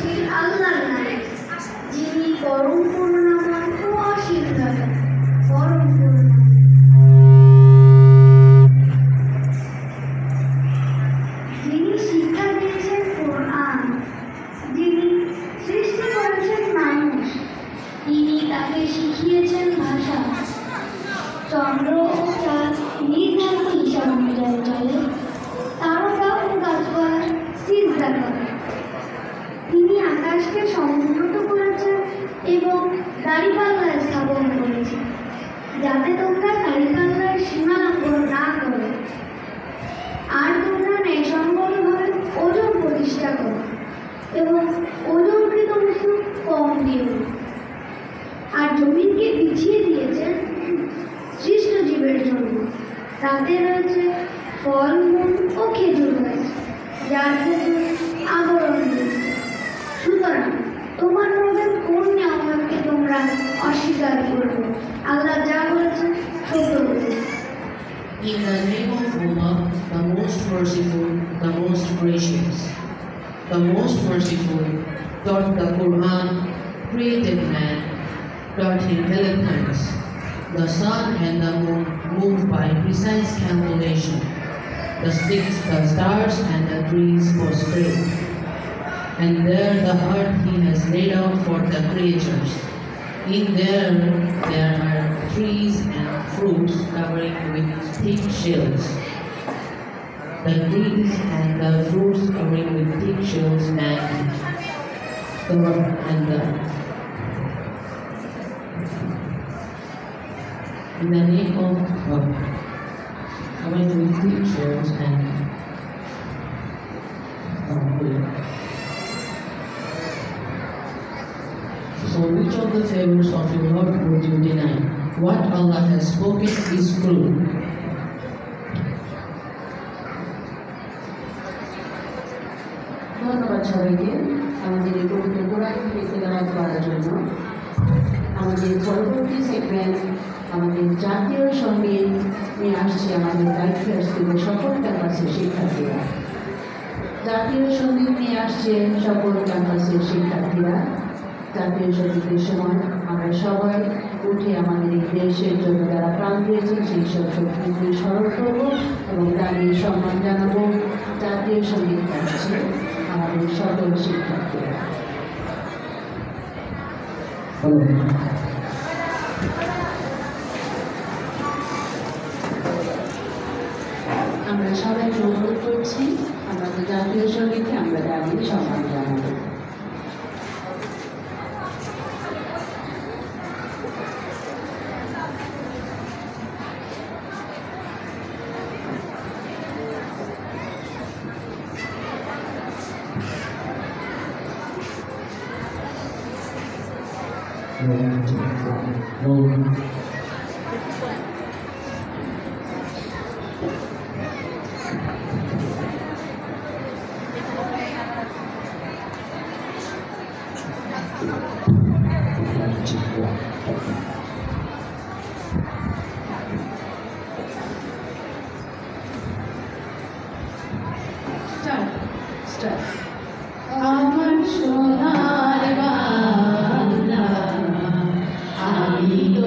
করছি আল্লাহর নামে, যিনি পরম করুণাময় ও অসীম দয়ালু, পরম করুণাময়। যিনি শিক্ষা দিয়েছেন কোরআন, যিনি সৃষ্টি করেছেন মানুষ, তিনি তাকে শিখিয়েছেন ভাষা। চন্দ্র ও চাঁদ নির্ধারিত হিসাব অনুযায়ী চলে, তারকা ও গাছপালা সিজদা করে। তিনি আকাশকে সমুন্নত করেছেন এবং দাঁড়িপাল্লায় স্থাপন করেছেন, যাতে তোমরা দাঁড়িপাল্লার সীমা লঙ্ঘন না করো, আর তোমরা ন্যায়সঙ্গতভাবে ওজন প্রতিষ্ঠা করো এবং ওজনকৃত বস্তু কম দিও। আর জমিনকে পিছিয়ে দিয়েছেন সৃষ্ট জীবের জন্য, তাতে রয়েছে ফলমূল ও খেজুর গাছ, যার খেজুর আবরণ দিয়েছে। সুতরাং তোমার রবের কোন নিয়ামতকে তোমরা অস্বীকার করবে? আল্লাহ যা বলেছেন সত্য বলেছেন। In the name of Allah, the most merciful, the most gracious. The most merciful taught the Quran, created man, taught him eloquence. The sun and the moon move by precise calculation. The sticks, the stars, and the trees prostrate. And there the earth he has laid out for the creatures. In there are trees and fruits covering with thick shells. The trees and the fruits covering with thick shells in the name of God, covering with thick shells and so which of the favors of your Lord would you deny? What Allah has spoken is true. ধন্যবাদ সবাইকে আমাদের এই পবিত্র কোরআন তেলাওয়াত করার জন্য। আমাদের পরবর্তী সেগমেন্ট আমাদের জাতীয় সঙ্গীত নিয়ে আসছে আমাদের গাইড স্কুলের সকল ক্যাম্পাসের শিক্ষার্থীরা। জাতীয় সঙ্গীত নিয়ে আসছে সকল ক্যাম্পাসের শিক্ষার্থীরা। জাতীয় সঙ্গীতের সময় আমরা সবাই উঠে আমাদের এই দেশের জন্য যারা প্রাণ দিয়েছেন সেই সব শক্তিকে স্মরণ করব এবং দাঁড়িয়ে সম্মান জানাবো। জাতীয় সঙ্গীত গাইছে আমাদের সকল শিক্ষার্থীরা। আমরা সবাইকে অনুরোধ করছি আমাদের জাতীয় সঙ্গীতকে আমরা দাঁড়িয়ে সম্মান জানাবো। আমার সোনার বাংলা, আমি তো